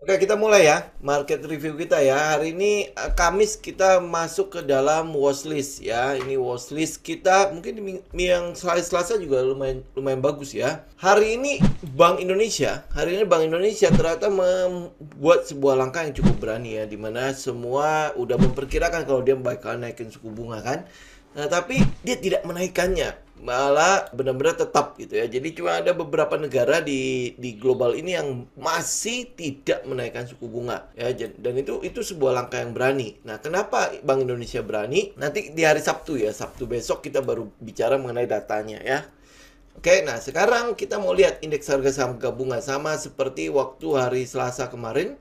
Oke, kita mulai ya market review kita ya. Hari ini Kamis kita masuk ke dalam watchlist ya. Ini watchlist kita mungkin yang Selasa juga lumayan lumayan bagus ya. Hari ini Bank Indonesia ternyata membuat sebuah langkah yang cukup berani ya, di mana semua udah memperkirakan kalau dia bakal naikin suku bunga kan. Nah, tapi dia tidak menaikkannya, malah benar-benar tetap gitu ya. Jadi cuma ada beberapa negara di global ini yang masih tidak menaikkan suku bunga ya, dan itu sebuah langkah yang berani. Nah, kenapa Bank Indonesia berani? Nanti di hari Sabtu ya, Sabtu besok kita baru bicara mengenai datanya ya. Oke, nah sekarang kita mau lihat indeks harga saham gabungan sama seperti waktu hari Selasa kemarin.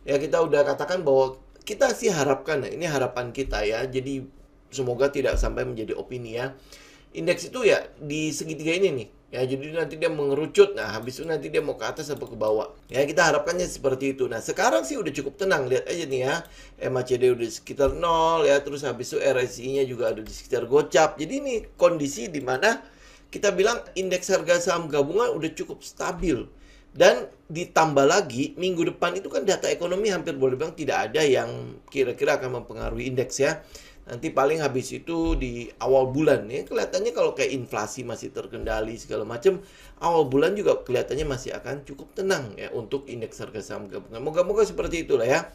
Ya, kita udah katakan bahwa kita sih harapkan, nah, ini harapan kita ya. Jadi semoga tidak sampai menjadi opini ya. Indeks itu ya di segitiga ini nih. Ya, jadi nanti dia mengerucut. Nah, habis itu nanti dia mau ke atas atau ke bawah. Ya, kita harapkannya seperti itu. Nah, sekarang sih udah cukup tenang. Lihat aja nih ya. MACD udah sekitar 0 ya. Terus habis itu RSI-nya juga ada di sekitar gocap. Jadi ini kondisi di mana kita bilang indeks harga saham gabungan udah cukup stabil. Dan ditambah lagi, minggu depan itu kan data ekonomi hampir boleh bilang tidak ada yang kira-kira akan mempengaruhi indeks ya. Nanti paling habis itu di awal bulan ya, kelihatannya kalau kayak inflasi masih terkendali segala macam, awal bulan juga kelihatannya masih akan cukup tenang ya untuk indeks harga saham gabungan. Moga-moga seperti itulah ya.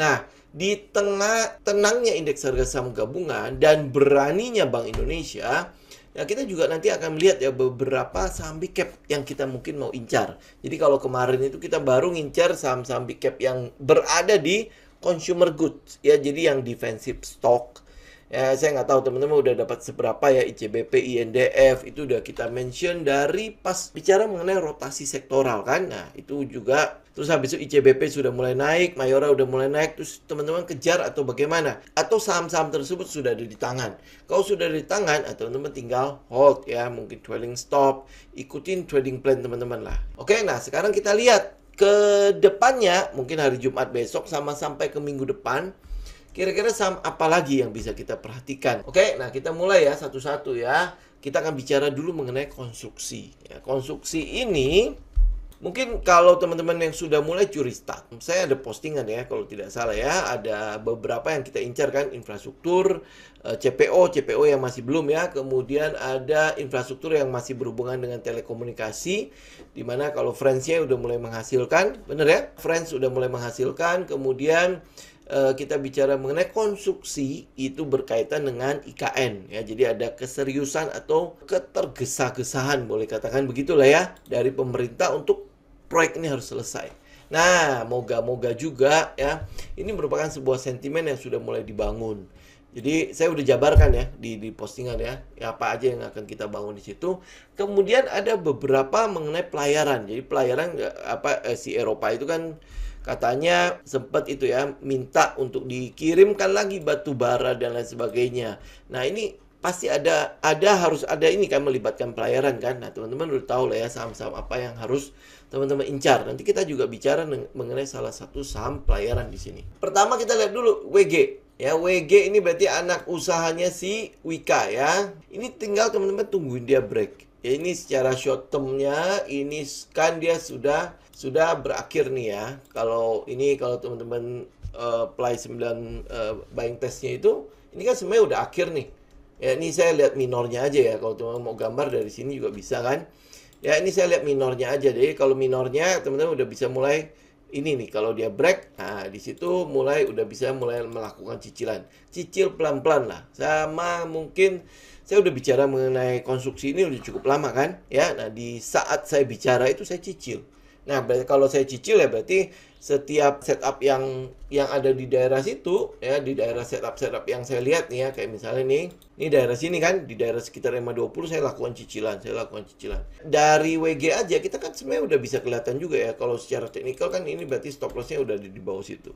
Nah, di tengah tenangnya indeks harga saham gabungan dan beraninya Bank Indonesia, ya kita juga nanti akan melihat ya beberapa saham big cap yang kita mungkin mau incar. Jadi kalau kemarin itu kita baru ngincar saham-saham big cap yang berada di consumer goods ya, jadi yang defensive stock. Ya, saya nggak tahu teman-teman udah dapat seberapa ya ICBP, INDF itu udah kita mention dari pas bicara mengenai rotasi sektoral kan. Nah, itu juga terus habis itu ICBP sudah mulai naik, Mayora udah mulai naik, terus teman-teman kejar atau bagaimana? Atau saham-saham tersebut sudah ada di tangan. Kalau sudah ada di tangan, teman-teman tinggal hold ya, mungkin trailing stop, ikutin trading plan teman-teman lah. Oke, nah sekarang kita lihat ke depannya, mungkin hari Jumat besok sama sampai ke minggu depan. Kira-kira saham apa lagi yang bisa kita perhatikan? Oke, nah kita mulai ya satu-satu ya. Kita akan bicara dulu mengenai konstruksi. Ya, konstruksi ini mungkin kalau teman-teman yang sudah mulai curi start, saya ada postingan ya kalau tidak salah ya, ada beberapa yang kita incar kan, infrastruktur, CPO yang masih belum ya, kemudian ada infrastruktur yang masih berhubungan dengan telekomunikasi, dimana kalau Friends-nya udah mulai menghasilkan, bener ya, Friends udah mulai menghasilkan, kemudian kita bicara mengenai konstruksi itu berkaitan dengan IKN ya. Jadi ada keseriusan atau ketergesa-gesaan boleh katakan begitulah ya dari pemerintah untuk proyek ini harus selesai. Nah, moga-moga juga ya ini merupakan sebuah sentimen yang sudah mulai dibangun. Jadi saya udah jabarkan ya di postingan ya apa aja yang akan kita bangun di situ. Kemudian ada beberapa mengenai pelayaran. Jadi pelayaran si Eropa itu kan katanya sempat itu ya minta untuk dikirimkan lagi batu bara dan lain sebagainya. Nah, ini pasti harus ada ini kan melibatkan pelayaran kan. Nah, teman-teman udah tahu lah ya saham-saham apa yang harus teman-teman incar. Nanti kita juga bicara mengenai salah satu saham pelayaran di sini. Pertama kita lihat dulu WG. Ya, WG ini berarti anak usahanya si Wika ya. Ini tinggal teman-teman tungguin dia break. Ya, ini secara short termnya ini kan dia sudah berakhir nih ya. Kalau teman-teman apply 9 buying testnya itu, ini kan sebenarnya udah akhir nih. Ya, ini saya lihat minornya aja ya. Kalau teman-teman mau gambar dari sini juga bisa kan. Ya, ini saya lihat minornya aja deh. Kalau minornya teman-teman udah bisa mulai ini nih, kalau dia break, nah di situ udah bisa mulai melakukan cicilan. Cicil pelan-pelan lah. Sama mungkin saya udah bicara mengenai konstruksi ini udah cukup lama kan? Ya, nah di saat saya bicara itu saya cicil. Nah, berarti kalau saya cicil ya berarti setiap setup yang ada di daerah situ ya, di daerah setup yang saya lihat nih ya, kayak misalnya nih, ini daerah sini kan, di daerah sekitar 520 saya lakukan cicilan. Dari WG aja kita kan sebenarnya udah bisa kelihatan juga ya, kalau secara teknikal kan ini berarti stop loss-nya udah di bawah situ.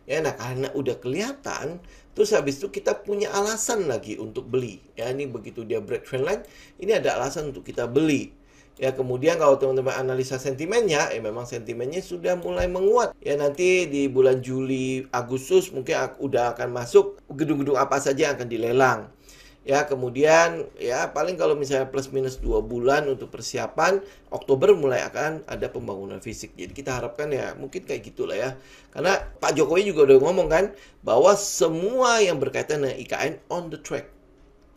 Ya, nah karena udah kelihatan, terus habis itu kita punya alasan lagi untuk beli. Ya, ini begitu dia break trendline, ini ada alasan untuk kita beli. Ya, kemudian kalau teman-teman analisa sentimennya, memang sentimennya sudah mulai menguat. Ya, nanti di bulan Juli, Agustus mungkin udah akan masuk gedung-gedung apa saja yang akan dilelang. Ya, kemudian ya paling kalau misalnya plus minus 2 bulan untuk persiapan, Oktober mulai akan ada pembangunan fisik. Jadi kita harapkan ya mungkin kayak gitulah ya. Karena Pak Jokowi juga udah ngomong kan bahwa semua yang berkaitan dengan IKN on the track.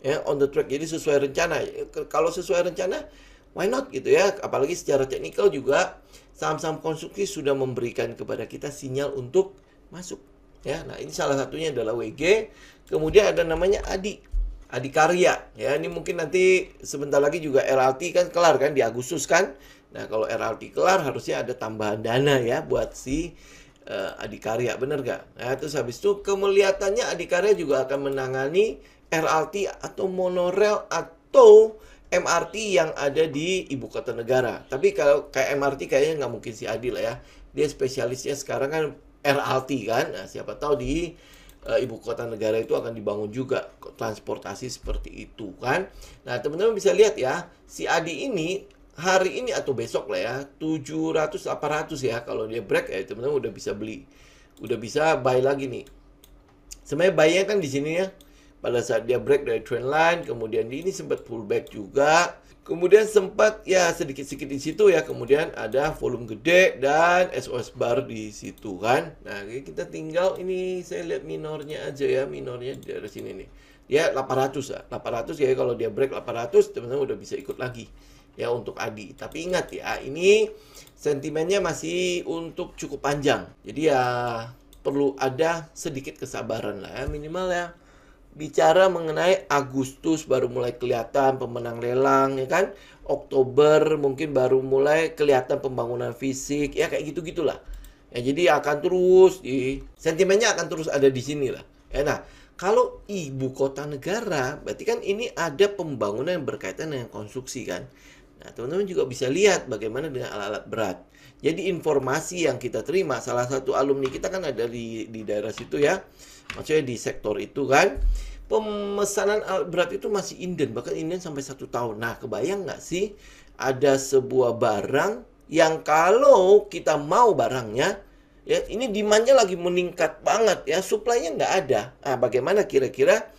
Ya, on the track. Jadi sesuai rencana. Kalau sesuai rencana, why not gitu ya. Apalagi secara teknikal juga saham-saham konstruksi sudah memberikan kepada kita sinyal untuk masuk. Ya, nah ini salah satunya adalah WG. Kemudian ada namanya Adikarya, ya ini mungkin nanti sebentar lagi juga RLT kan kelar kan di Agustus kan. Nah kalau RLT kelar harusnya ada tambahan dana ya buat si Adikarya, bener gak? Nah terus habis itu kelihatannya Adikarya juga akan menangani RLT atau monorail atau MRT yang ada di ibu kota negara. Tapi kalau kayak MRT kayaknya nggak mungkin si Adi lah ya. Dia spesialisnya sekarang kan RLT kan. Nah siapa tahu di ibu kota negara itu akan dibangun juga transportasi seperti itu kan. Nah teman-teman bisa lihat ya, si Adi ini hari ini atau besok lah ya 700-800 ya, kalau dia break ya teman-teman udah bisa beli, udah bisa buy lagi nih. Sebenarnya buy-nya kan di sini ya, pada saat dia break dari trendline, kemudian ini sempat pullback juga. Kemudian sempat ya sedikit-sedikit di situ ya, kemudian ada volume gede dan SOS bar di situ kan. Nah, kita tinggal ini saya lihat minornya aja ya, minornya dari sini nih. Ya 800 ya. 800 ya kalau dia break 800 teman-teman udah bisa ikut lagi ya untuk Adi. Tapi ingat ya, ini sentimennya masih untuk cukup panjang. Jadi ya perlu ada sedikit kesabaran lah ya, minimal ya. Bicara mengenai Agustus baru mulai kelihatan pemenang lelang ya kan. Oktober mungkin baru mulai kelihatan pembangunan fisik ya, kayak gitu-gitulah. Ya jadi akan terus sentimennya akan terus ada di sini lah. Ya, nah, kalau ibu kota negara berarti kan ini ada pembangunan yang berkaitan dengan konstruksi kan. Nah, teman-teman juga bisa lihat bagaimana dengan alat-alat berat. Jadi informasi yang kita terima, salah satu alumni kita kan ada di daerah situ ya. Maksudnya di sektor itu kan. Pemesanan alat berat itu masih inden, bahkan inden sampai 1 tahun. Nah, kebayang nggak sih ada sebuah barang yang kalau kita mau barangnya, ya ini demand-nya lagi meningkat banget ya, supply-nya nggak ada. Nah, bagaimana kira-kira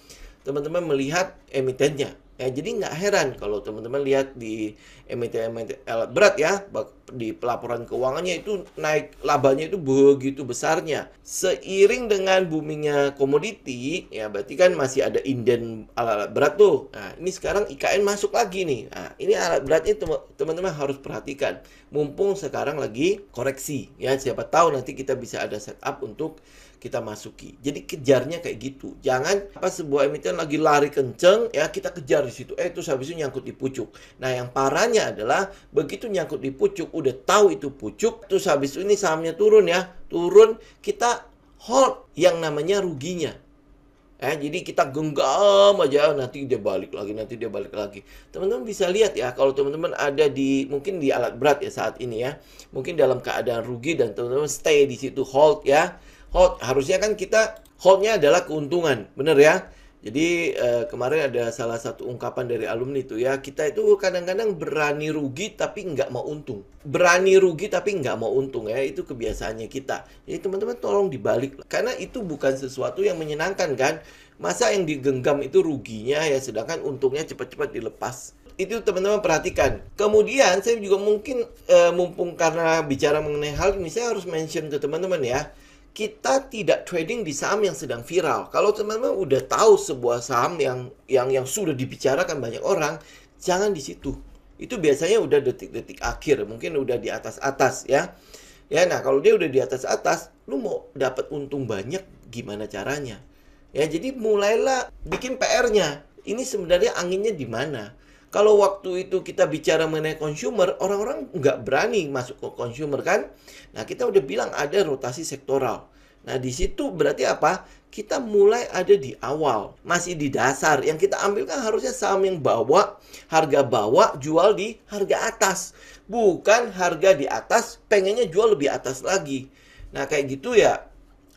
teman-teman melihat emitennya? Ya, jadi nggak heran kalau teman-teman lihat di emiten alat berat ya, di pelaporan keuangannya itu naik, labanya itu begitu besarnya. Seiring dengan boomingnya komoditi, ya berarti kan masih ada inden alat berat tuh. Nah, ini sekarang IKN masuk lagi nih. Nah, ini alat beratnya teman-teman harus perhatikan. Mumpung sekarang lagi koreksi, ya siapa tahu nanti kita bisa ada setup untuk kita masuki. Jadi kejarnya kayak gitu. Jangan sebuah emiten lagi lari kenceng ya kita kejar di situ. Terus habis itu nyangkut di pucuk. Nah, yang parahnya adalah begitu nyangkut di pucuk, udah tahu itu pucuk, terus habis itu ini sahamnya turun ya. Turun, kita hold yang namanya ruginya. Jadi kita genggam aja, nanti dia balik lagi, nanti dia balik lagi. Teman-teman bisa lihat ya, kalau teman-teman ada mungkin di alat berat ya saat ini ya, mungkin dalam keadaan rugi dan teman-teman stay di situ, hold ya. Hold, harusnya kan kita holdnya adalah keuntungan, bener ya. Jadi kemarin ada salah satu ungkapan dari alumni itu ya, kita itu kadang-kadang berani rugi tapi nggak mau untung. Berani rugi tapi nggak mau untung ya, itu kebiasaannya kita. Jadi teman-teman tolong dibalik, karena itu bukan sesuatu yang menyenangkan kan. Masa yang digenggam itu ruginya ya, sedangkan untungnya cepat-cepat dilepas. Itu teman-teman perhatikan. Kemudian saya juga mungkin mumpung karena bicara mengenai hal ini, saya harus mention ke teman-teman ya. Kita tidak trading di saham yang sedang viral. Kalau teman-teman udah tahu sebuah saham yang sudah dibicarakan banyak orang, jangan di situ. Itu biasanya udah detik-detik akhir, mungkin udah di atas-atas ya. Ya, nah kalau dia udah di atas-atas, lu mau dapat untung banyak gimana caranya? Ya, jadi mulailah bikin PR-nya. Ini sebenarnya anginnya di mana? Kalau waktu itu kita bicara mengenai consumer, orang-orang nggak berani masuk ke consumer kan? Nah, kita udah bilang ada rotasi sektoral. Nah, di situ berarti apa? Kita mulai ada di awal, masih di dasar. Yang kita ambil kan harusnya saham yang harga bawah, jual di harga atas. Bukan harga di atas, pengennya jual lebih atas lagi. Nah, kayak gitu ya.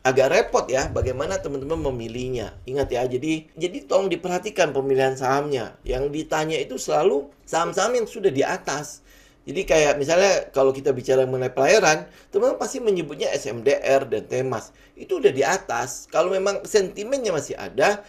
Agak repot ya bagaimana teman-teman memilihnya. Ingat ya, jadi tolong diperhatikan pemilihan sahamnya. Yang ditanya itu selalu saham-saham yang sudah di atas. Jadi kayak misalnya kalau kita bicara mengenai pelayaran, teman-teman pasti menyebutnya SMDR dan Temas. Itu udah di atas. Kalau memang sentimennya masih ada,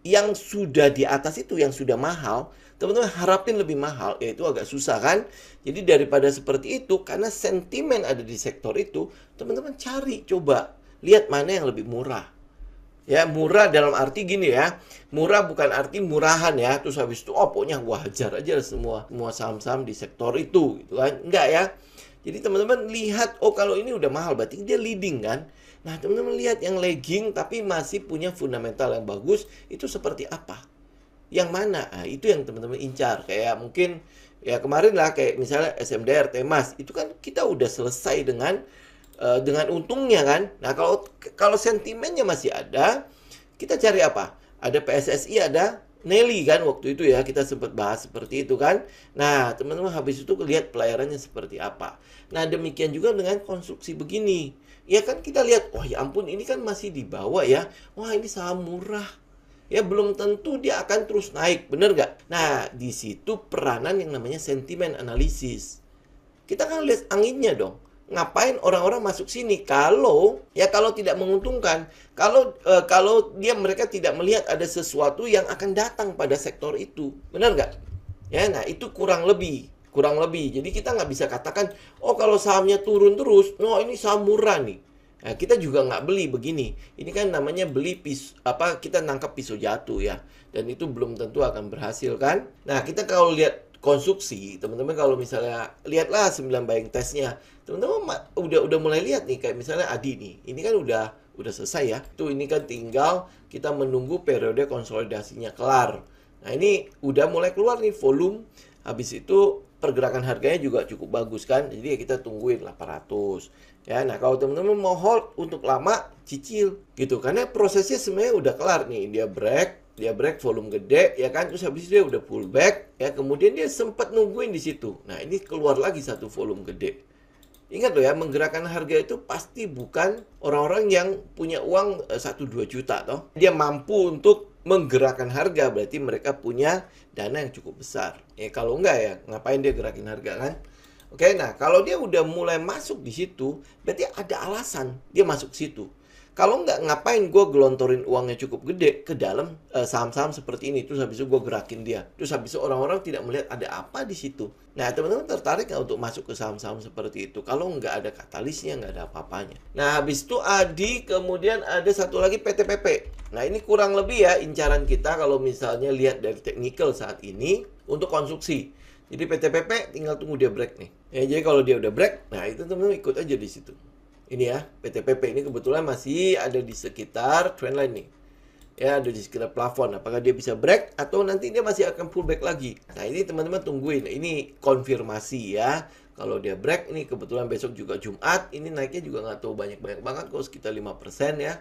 yang sudah di atas itu, yang sudah mahal, teman-teman harapin lebih mahal, ya itu agak susah kan? Jadi daripada seperti itu, karena sentimen ada di sektor itu, teman-teman cari, coba lihat mana yang lebih murah. Ya, murah dalam arti gini ya. Murah bukan arti murahan ya. Terus habis itu, oh pokoknya gua hajar aja semua saham-saham di sektor itu, gitu kan. Enggak ya. Jadi teman-teman lihat, oh kalau ini udah mahal, berarti dia leading kan. Nah, teman-teman lihat yang lagging tapi masih punya fundamental yang bagus, itu seperti apa? Yang mana? Nah, itu yang teman-teman incar. Kayak mungkin, ya kemarin lah, kayak misalnya SMDR, Temas, itu kan kita udah selesai dengan untungnya kan. Nah, kalau sentimennya masih ada, kita cari apa? Ada PSSI, ada Nelly kan waktu itu ya, kita sempat bahas seperti itu kan. Nah, teman-teman habis itu lihat pelayarannya seperti apa. Nah, demikian juga dengan konstruksi begini. Ya kan kita lihat, wah ya ampun ini kan masih di bawah ya. Wah ini saham murah. Ya belum tentu dia akan terus naik, bener nggak? Nah, di situ peranan yang namanya sentimen analisis. Kita kan lihat anginnya dong. Ngapain orang-orang masuk sini kalau tidak menguntungkan, kalau mereka tidak melihat ada sesuatu yang akan datang pada sektor itu, benar nggak? Ya, nah itu kurang lebih. Jadi kita nggak bisa katakan, oh kalau sahamnya turun terus, no ini saham murah nih. Nah, kita juga nggak beli begini. Ini kan namanya beli kita nangkap pisau jatuh ya. Dan itu belum tentu akan berhasil kan. Nah, kita kalau lihat konstruksi, teman-teman kalau misalnya lihatlah 9 buying testnya, teman-teman udah mulai lihat nih kayak misalnya Adi nih. Ini kan udah selesai ya. Ini kan tinggal kita menunggu periode konsolidasinya kelar. Nah, ini udah mulai keluar nih volume. Habis itu pergerakan harganya juga cukup bagus kan. Jadi ya kita tungguin 800. Ya, nah kalau teman-teman mau hold untuk lama, cicil gitu. Karena prosesnya sebenarnya udah kelar nih. Dia break volume gede ya kan, terus habis itu dia udah pullback ya, kemudian dia sempat nungguin di situ. Nah, ini keluar lagi satu volume gede. Ingat loh ya, menggerakkan harga itu pasti bukan orang-orang yang punya uang 1-2 juta toh. Dia mampu untuk menggerakkan harga, berarti mereka punya dana yang cukup besar. Ya kalau enggak ya, ngapain dia gerakin harga kan? Oke, nah kalau dia udah mulai masuk di situ, berarti ada alasan dia masuk situ. Kalau nggak, ngapain gue gelontorin uangnya cukup gede ke dalam saham-saham seperti ini, terus habis itu gue gerakin dia. Terus habis itu orang-orang tidak melihat ada apa di situ. Nah, teman-teman tertarik nggak untuk masuk ke saham-saham seperti itu? Kalau nggak ada katalisnya, nggak ada apa-apanya. Nah, habis itu Adi, kemudian ada satu lagi PTPP. Nah, ini kurang lebih ya incaran kita kalau misalnya lihat dari technical saat ini untuk konstruksi. Jadi PTPP tinggal tunggu dia break nih. Ya, jadi kalau dia udah break, nah itu teman-teman ikut aja di situ. Ini ya, PTPP ini kebetulan masih ada di sekitar trendline nih. Ya, ada di sekitar plafon. Apakah dia bisa break atau nanti dia masih akan pullback lagi. Nah, ini teman-teman tungguin. Ini konfirmasi ya. Kalau dia break, ini kebetulan besok juga Jumat. Ini naiknya juga nggak tahu banyak-banyak banget kok, sekitar 5% ya.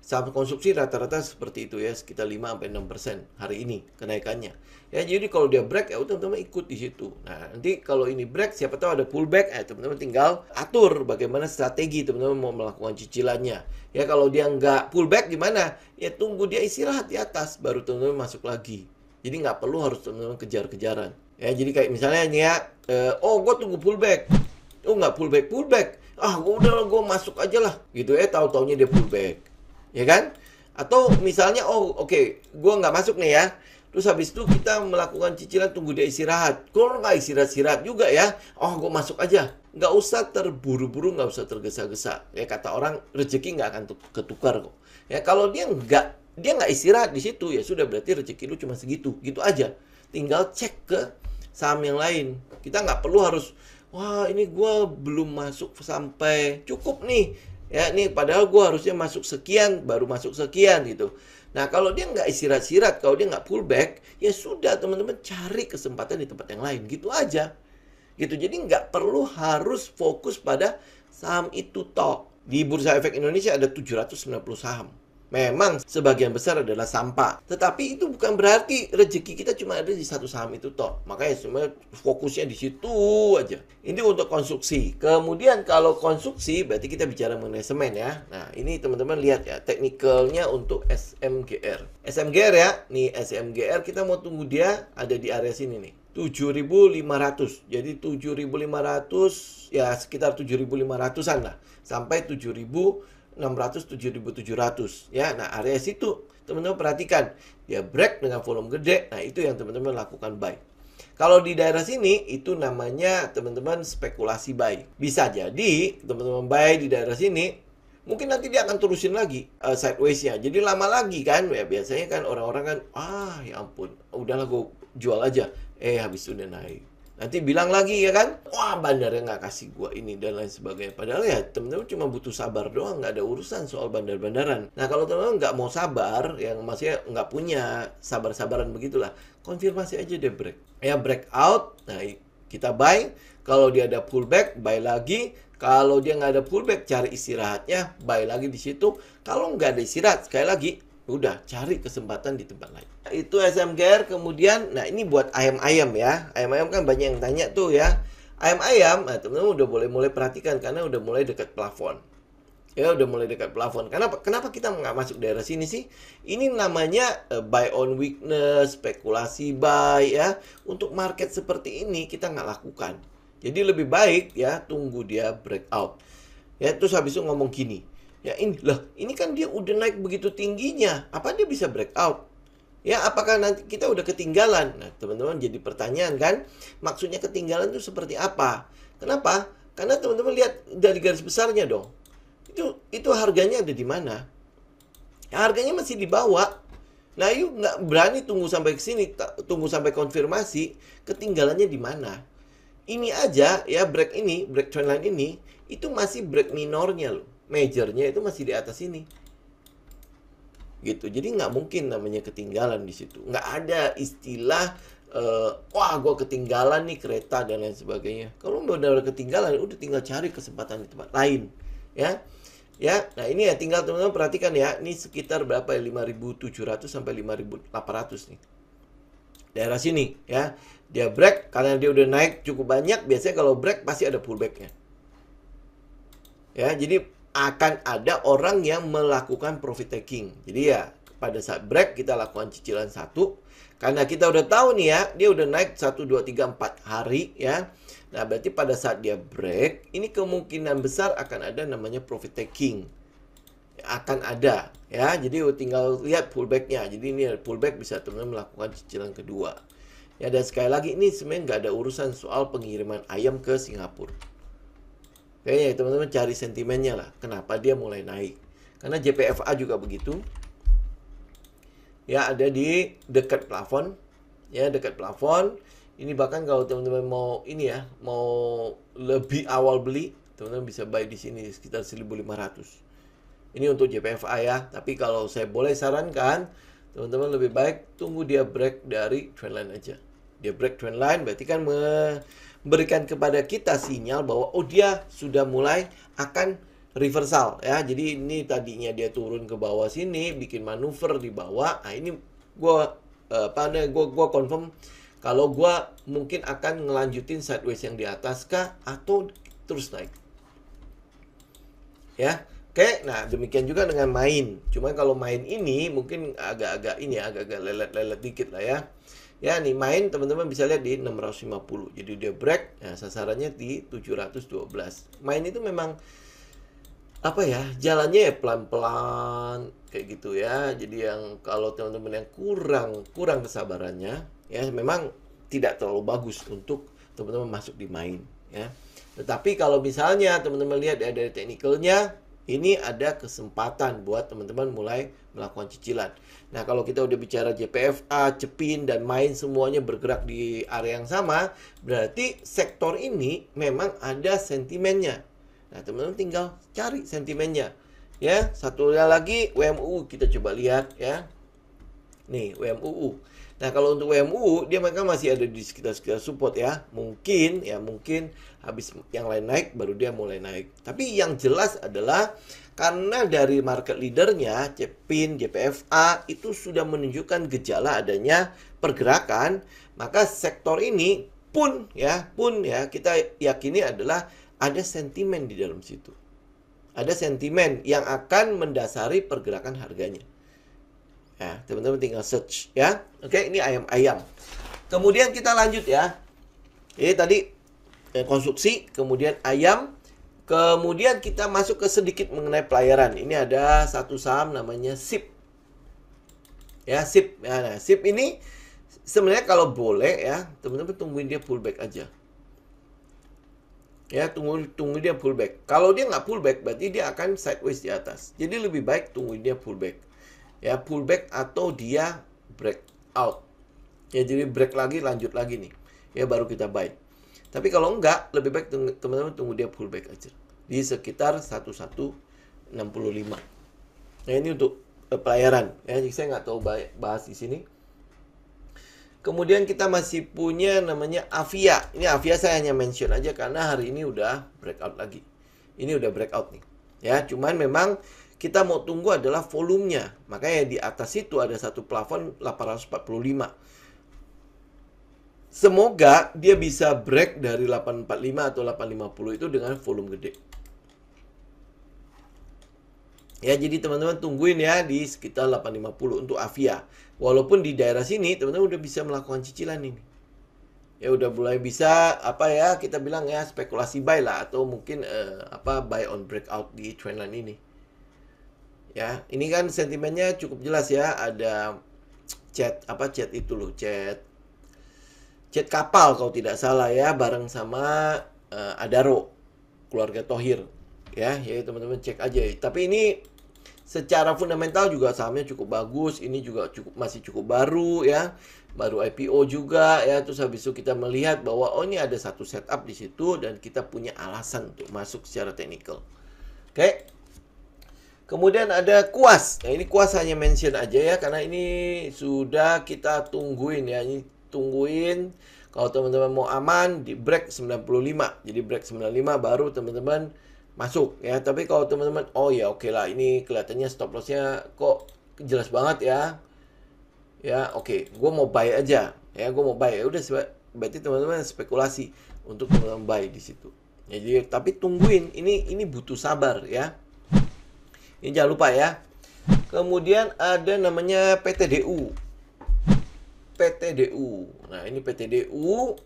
Saham konstruksi rata-rata seperti itu ya, sekitar 5-6% hari ini kenaikannya. Ya, jadi kalau dia break ya teman-teman ikut di situ. Nah, nanti kalau ini break siapa tahu ada pullback, teman-teman tinggal atur bagaimana strategi teman-teman mau melakukan cicilannya. Ya, kalau dia nggak pullback gimana? Ya tunggu dia istirahat di atas baru teman-teman masuk lagi. Jadi nggak perlu harus teman-teman kejar-kejaran. Ya, jadi kayak misalnya nih ya, gue tunggu pullback. Oh, nggak pullback. Gue masuk aja lah. Gitu ya, tahu-taunya dia pullback. Ya kan? Atau misalnya, gue nggak masuk nih ya. Terus habis itu kita melakukan cicilan tunggu dia istirahat. Kalau nggak istirahat juga ya, gue masuk aja. Nggak usah terburu-buru, nggak usah tergesa-gesa. Ya kata orang, rezeki nggak akan ketukar kok. Ya kalau dia nggak istirahat di situ, ya sudah berarti rezeki lu cuma segitu. Gitu aja. Tinggal cek ke saham yang lain. Kita nggak perlu harus, wah ini gue belum masuk sampai cukup nih. Ya, nih padahal gue harusnya masuk sekian, baru masuk sekian gitu. Nah, kalau dia nggak istirahat-istirahat, kalau dia nggak pullback, ya sudah teman-teman cari kesempatan di tempat yang lain. Gitu aja. Gitu. Jadi nggak perlu harus fokus pada saham itu toh. Di Bursa Efek Indonesia ada 790 saham. Memang sebagian besar adalah sampah. Tetapi itu bukan berarti rezeki kita cuma ada di satu saham itu toh. Makanya sebenarnya fokusnya di situ aja. Ini untuk konstruksi. Kemudian kalau konstruksi berarti kita bicara mengenai semen ya. Nah, ini teman-teman lihat ya teknikalnya untuk SMGR. SMGR ya. Nih SMGR kita mau tunggu dia ada di area sini nih. 7.500. Jadi 7.500 ya sekitar 7.500-an lah sampai 7.600 600 7.700 ya. Nah, area situ teman-teman perhatikan, dia break dengan volume gede. Nah, itu yang teman-teman lakukan buy. Kalau di daerah sini itu namanya teman-teman spekulasi buy. Bisa jadi teman-teman buy di daerah sini, mungkin nanti dia akan terusin lagi sideways-nya. Jadi lama lagi kan. Ya biasanya kan orang-orang kan, ya ampun, udahlah gue jual aja. Habis itu udah naik. Nanti bilang lagi ya kan, wah bandarnya nggak kasih gua ini dan lain sebagainya. Padahal ya teman-teman cuma butuh sabar doang, nggak ada urusan soal bandar-bandaran. Nah kalau teman-teman nggak mau sabar, yang maksudnya nggak punya sabar-sabaran begitulah, konfirmasi aja deh break. Ya breakout, nah kita buy. Kalau dia ada pullback, buy lagi. Kalau dia nggak ada pullback, cari istirahatnya, buy lagi di situ. Kalau nggak ada istirahat, sekali lagi, udah cari kesempatan di tempat lain. Itu SMGR. Kemudian, nah ini buat ayam-ayam ya. Ayam-ayam kan banyak yang tanya tuh ya. Ayam-ayam, nah teman-teman udah mulai perhatikan karena udah mulai dekat plafon. Ya udah mulai dekat plafon. Kenapa kita nggak masuk daerah sini sih? Ini namanya buy on weakness, spekulasi buy ya. Untuk market seperti ini kita nggak lakukan. Jadi lebih baik ya tunggu dia breakout. Ya terus habis itu ngomong gini. Ya ini kan dia udah naik begitu tingginya. Apa dia bisa breakout? Ya, apakah nanti kita udah ketinggalan? Nah, teman-teman jadi pertanyaan kan, maksudnya ketinggalan itu seperti apa? Kenapa? Karena teman-teman lihat dari garis besarnya dong. Itu harganya ada di mana? Ya, harganya masih di bawah. Nah, yuk nggak berani tunggu sampai ke sini, tunggu sampai konfirmasi, ketinggalannya di mana? Ini aja ya break trendline ini, itu masih break minornya loh. Majornya itu masih di atas ini. Gitu. Jadi nggak mungkin namanya ketinggalan di situ. Nggak ada istilah wah gue ketinggalan nih kereta dan lain sebagainya. Kalau benar-benar ketinggalan, udah tinggal cari kesempatan di tempat lain, ya. Ya, nah ini ya tinggal teman-teman perhatikan ya. Ini sekitar berapa ya? 5.700 sampai 5.800 nih. Daerah sini ya. Dia break karena dia udah naik cukup banyak. Biasanya kalau break pasti ada pullbacknya. Ya, jadi akan ada orang yang melakukan profit taking. Jadi ya pada saat break kita lakukan cicilan 1. Karena kita udah tahu nih ya, dia udah naik 1, 2, 3, 4 hari ya. Nah berarti pada saat dia break, ini kemungkinan besar akan ada namanya profit taking. Akan ada ya. Jadi tinggal lihat pullbacknya. Jadi ini pullback bisa teman-teman melakukan cicilan kedua. Ya dan sekali lagi ini sebenarnya nggak ada urusan soal pengiriman ayam ke Singapura. Kayaknya teman-teman cari sentimennya lah. Kenapa dia mulai naik. Karena JPFA juga begitu. Ya ada di dekat plafon. Ya dekat plafon. Ini bahkan kalau teman-teman mau ini ya. Mau lebih awal beli. Teman-teman bisa buy di sini sekitar 1.500. Ini untuk JPFA ya. Tapi kalau saya boleh sarankan. Teman-teman lebih baik tunggu dia break dari trendline aja. Dia break trendline berarti kan memberikan kepada kita sinyal bahwa dia sudah mulai akan reversal ya. Jadi ini tadinya dia turun ke bawah sini, bikin manuver di bawah. Nah, ini gua confirm kalau gua mungkin akan ngelanjutin sideways yang di atas kah atau terus naik. Ya. Oke, nah demikian juga dengan main. Cuma kalau main ini mungkin agak-agak lelet-lelet dikit lah ya. Ya nih main teman-teman bisa lihat di 650. Jadi dia break, ya sasarannya di 712. Main itu memang apa ya? Jalannya ya pelan-pelan kayak gitu ya. Jadi yang kalau teman-teman yang kurang kesabarannya ya memang tidak terlalu bagus untuk teman-teman masuk di main ya. Tetapi kalau misalnya teman-teman lihat ya dari teknikalnya, ini ada kesempatan buat teman-teman mulai melakukan cicilan. Nah, kalau kita udah bicara JPFA, Cepin, dan main semuanya bergerak di area yang sama, berarti sektor ini memang ada sentimennya. Nah, teman-teman tinggal cari sentimennya. Ya, satunya lagi WMUU kita coba lihat ya. Nih, WMUU. Nah, kalau untuk WMUU, dia mereka masih ada di sekitar support ya. Mungkin habis yang lain naik, baru dia mulai naik. Tapi yang jelas adalah karena dari market leadernya, Cepin, JPFA, itu sudah menunjukkan gejala adanya pergerakan, maka sektor ini pun ya kita yakini adalah ada sentimen di dalam situ. Ada sentimen yang akan mendasari pergerakan harganya. Ya, teman-teman tinggal search ya. Oke, ini ayam-ayam. Kemudian kita lanjut ya. Ini tadi konstruksi, kemudian ayam. Kemudian kita masuk ke sedikit mengenai pelayaran. Ini ada satu saham namanya SIP. Ya, SIP. Nah, SIP ini sebenarnya kalau boleh ya, teman-teman tungguin dia pullback aja. Ya, tunggu dia pullback. Kalau dia nggak pullback, berarti dia akan sideways di atas. Jadi lebih baik tungguin dia pullback. Ya, pullback atau dia breakout. Ya, jadi break lagi, lanjut lagi nih. Ya, baru kita buy. Tapi kalau enggak, lebih baik teman-teman tunggu dia pullback aja. Di sekitar 1165. Nah, ini untuk pelayaran. Ya, jadi saya nggak tahu bahas di sini. Kemudian kita masih punya namanya Avia. Ini Avia saya hanya mention aja karena hari ini udah breakout lagi. Ini udah breakout nih. Ya, cuman memang kita mau tunggu adalah volumenya. Makanya di atas itu ada satu plafon 845. Semoga dia bisa break dari 845 atau 850 itu dengan volume gede. Ya, jadi teman-teman tungguin ya di sekitar 850 untuk Avia. Walaupun di daerah sini teman-teman udah bisa melakukan cicilan ini. Ya udah mulai bisa apa ya kita bilang ya spekulasi buy lah atau mungkin buy on breakout di trendline ini. Ya, ini kan sentimennya cukup jelas ya, ada chat itu loh, chat kapal kalau tidak salah ya, bareng sama Adaro, keluarga Thohir. Ya teman-teman cek aja. Tapi ini secara fundamental juga sahamnya cukup bagus. Ini juga masih cukup baru ya. Baru IPO juga ya. Terus habis itu kita melihat bahwa ini ada satu setup di situ dan kita punya alasan untuk masuk secara teknikal. Oke. Kemudian ada Kuas. Nah, ini Kuas hanya mention aja ya karena ini sudah kita tungguin ya. Ini tungguin kalau teman-teman mau aman di break 95. Jadi break 95 baru teman-teman masuk ya. Tapi kalau teman-teman oke lah, ini kelihatannya stop lossnya kok jelas banget ya. Ya, oke, gue mau buy aja. Ya, gue mau buy. Ya udah, berarti teman-teman spekulasi untuk teman-teman buy di situ. Ya, jadi tapi tungguin, ini butuh sabar ya. Ini jangan lupa ya. Kemudian ada namanya PTDU. Nah, ini PTDU.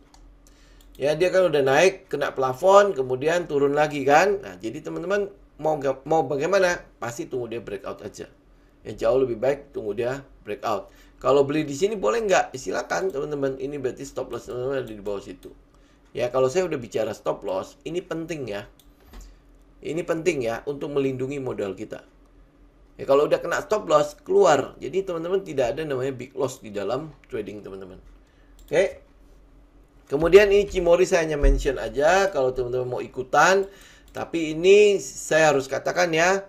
Ya, dia kan udah naik, kena plafon, kemudian turun lagi kan. Nah, jadi teman-teman mau bagaimana? Pasti tunggu dia breakout aja. Yang jauh lebih baik tunggu dia breakout. Kalau beli di sini boleh nggak? Silakan teman-teman. Ini berarti stop loss teman-teman ada di bawah situ. Ya, kalau saya udah bicara stop loss, ini penting ya. Ini penting ya untuk melindungi modal kita. Ya, kalau udah kena stop loss, keluar. Jadi teman-teman tidak ada namanya big loss di dalam trading teman-teman. Oke. Kemudian ini Cimori saya hanya mention aja kalau teman-teman mau ikutan. Tapi ini saya harus katakan ya,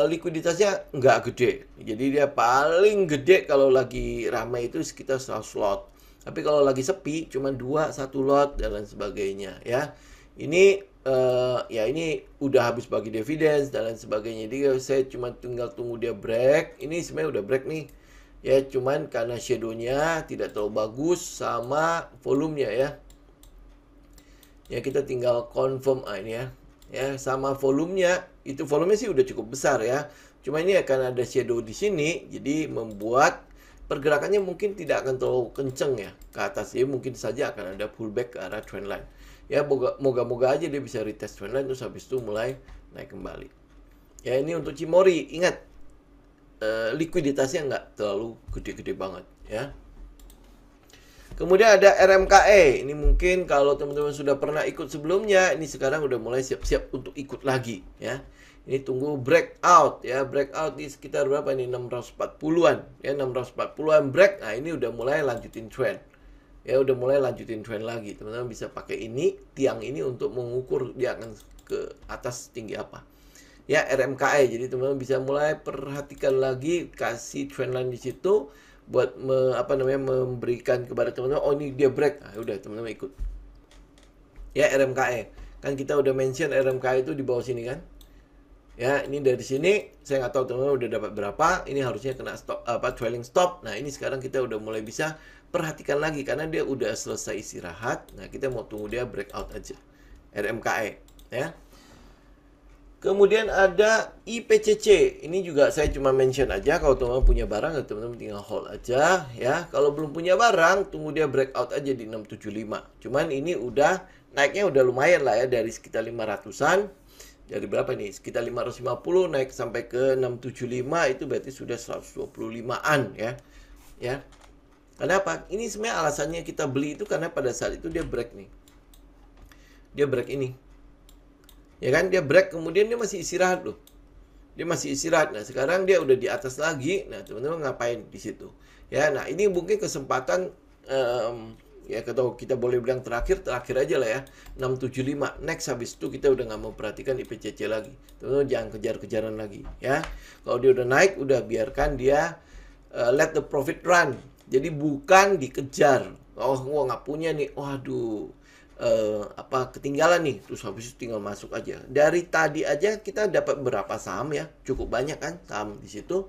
likuiditasnya nggak gede. Jadi dia paling gede kalau lagi ramai itu sekitar 100 lot. Tapi kalau lagi sepi cuma 1 lot dan lain sebagainya ya. Ini ini udah habis bagi dividen dan lain sebagainya. Jadi saya cuma tinggal tunggu dia break. Ini sebenarnya udah break nih. Ya, cuman karena shadow-nya tidak terlalu bagus sama volumenya ya. Ya, kita tinggal confirm ini ya. Ya, sama volumenya. Itu volumenya sih udah cukup besar ya. Cuma ini akan ada shadow di sini. Jadi membuat pergerakannya mungkin tidak akan terlalu kenceng ya ke atas. Jadi mungkin saja akan ada pullback ke arah trendline. Ya, moga-moga aja dia bisa retest trendline terus habis itu mulai naik kembali. Ya, ini untuk Cimori. Ingat, likuiditasnya nggak terlalu gede-gede banget ya. Kemudian ada RMKE. Ini mungkin kalau teman-teman sudah pernah ikut sebelumnya, ini sekarang udah mulai siap-siap untuk ikut lagi ya. Ini tunggu breakout ya, breakout di sekitar berapa nih, 640-an ya, 640-an break. Nah, ini udah mulai lanjutin trend. Ya, udah mulai lanjutin trend lagi. Teman-teman bisa pakai ini, tiang ini untuk mengukur dia akan ke atas tinggi apa. Ya, RMKE. Jadi teman-teman bisa mulai perhatikan lagi, kasih trendline di situ buat memberikan kepada teman-teman, ini dia break. Nah, udah teman-teman ikut. Ya, RMKE. Kan kita udah mention RMKE itu di bawah sini kan. Ya, ini dari sini saya nggak tahu teman-teman udah dapat berapa. Ini harusnya kena stop trailing stop. Nah, ini sekarang kita udah mulai bisa perhatikan lagi karena dia udah selesai istirahat. Nah, kita mau tunggu dia breakout aja. RMKE ya. Kemudian ada IPCC. Ini juga saya cuma mention aja. Kalau teman-teman punya barang, teman-teman tinggal hold aja ya. Kalau belum punya barang, tunggu dia breakout aja di 675. Cuman ini udah naiknya udah lumayan lah ya, dari sekitar 500-an. Dari berapa nih? Sekitar 550 naik sampai ke 675, itu berarti sudah 125-an ya. Ya. Kenapa? Ini sebenarnya alasannya kita beli itu karena pada saat itu dia break nih. Dia break ini. Ya kan? Dia break, kemudian dia masih istirahat loh. Dia masih istirahat. Nah, sekarang dia udah di atas lagi. Nah, teman-teman ngapain di situ? Ya, nah ini mungkin kesempatan ya kita boleh bilang terakhir aja lah ya, 675. Next habis itu kita udah nggak mau perhatikan IPCC lagi. Teman-teman jangan kejar-kejaran lagi ya. Kalau dia udah naik, udah biarkan dia let the profit run. Jadi bukan dikejar. Oh, gua nggak punya nih. Waduh. Ketinggalan nih, terus habis itu tinggal masuk aja. Dari tadi aja kita dapat berapa saham ya, cukup banyak kan saham di situ.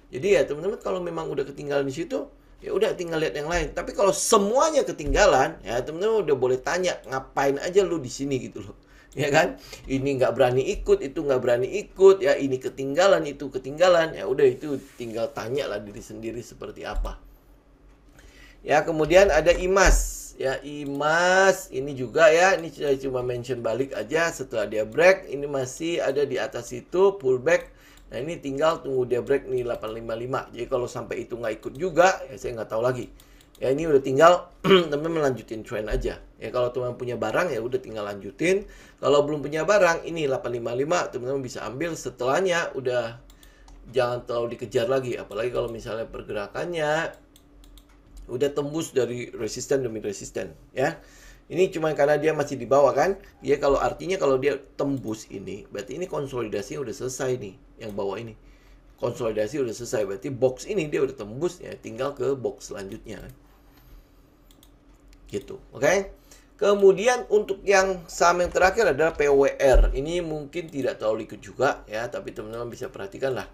Jadi ya teman-teman, kalau memang udah ketinggalan di situ, ya udah tinggal lihat yang lain. Tapi kalau semuanya ketinggalan, ya teman-teman udah boleh tanya, ngapain aja lu di sini gitu loh. Ya kan? Ini nggak berani ikut, itu nggak berani ikut, ya ini ketinggalan, itu ketinggalan. Ya udah, itu tinggal tanya lah diri sendiri seperti apa. Ya, kemudian ada IMAS. Ya, IMAS ini juga ya, ini saya cuma mention balik aja setelah dia break, ini masih ada di atas itu, pullback. Nah, ini tinggal tunggu dia break nih 855. Jadi kalau sampai itu nggak ikut juga, ya saya nggak tahu lagi. Ya, ini udah tinggal teman-teman lanjutin trend aja. Ya, kalau teman punya barang ya udah tinggal lanjutin. Kalau belum punya barang, ini 855 teman-teman bisa ambil, setelahnya udah jangan terlalu dikejar lagi. Apalagi kalau misalnya pergerakannya udah tembus dari resisten demi resisten ya. Ini cuma karena dia masih di bawah kan. Dia artinya kalau dia tembus ini, berarti ini konsolidasi udah selesai nih, yang bawah ini. Konsolidasi udah selesai, berarti box ini dia udah tembus ya, tinggal ke box selanjutnya. Gitu, oke? Kemudian untuk yang saham yang terakhir adalah PWR. Ini mungkin tidak terlalu ikut juga ya, tapi teman-teman bisa perhatikan lah.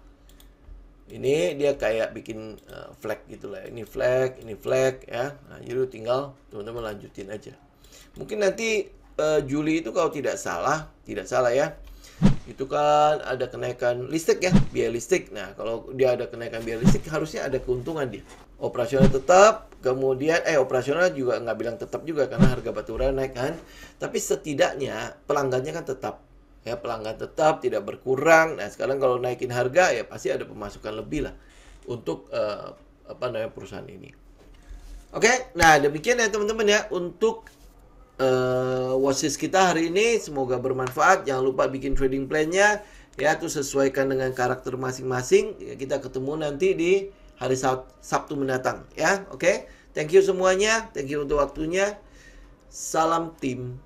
Ini dia kayak bikin flag gitu lah. Ini flag ya. Nah, jadi tinggal teman-teman lanjutin aja. Mungkin nanti Juli itu kalau tidak salah ya, itu kan ada kenaikan listrik ya, biaya listrik. Nah, kalau dia ada kenaikan biaya listrik, harusnya ada keuntungan dia. Operasional tetap, kemudian operasional juga nggak bilang tetap juga karena harga batubara naik kan. Tapi setidaknya pelanggannya kan tetap. Ya, pelanggan tetap tidak berkurang. Nah, sekarang kalau naikin harga ya pasti ada pemasukan lebih lah untuk perusahaan ini. Oke, nah demikian ya teman-teman ya untuk watchlist kita hari ini. Semoga bermanfaat. Jangan lupa bikin trading plan-nya ya, tuh sesuaikan dengan karakter masing-masing. Ya, kita ketemu nanti di hari Sabtu mendatang ya. Oke, thank you semuanya, thank you untuk waktunya. Salam tim.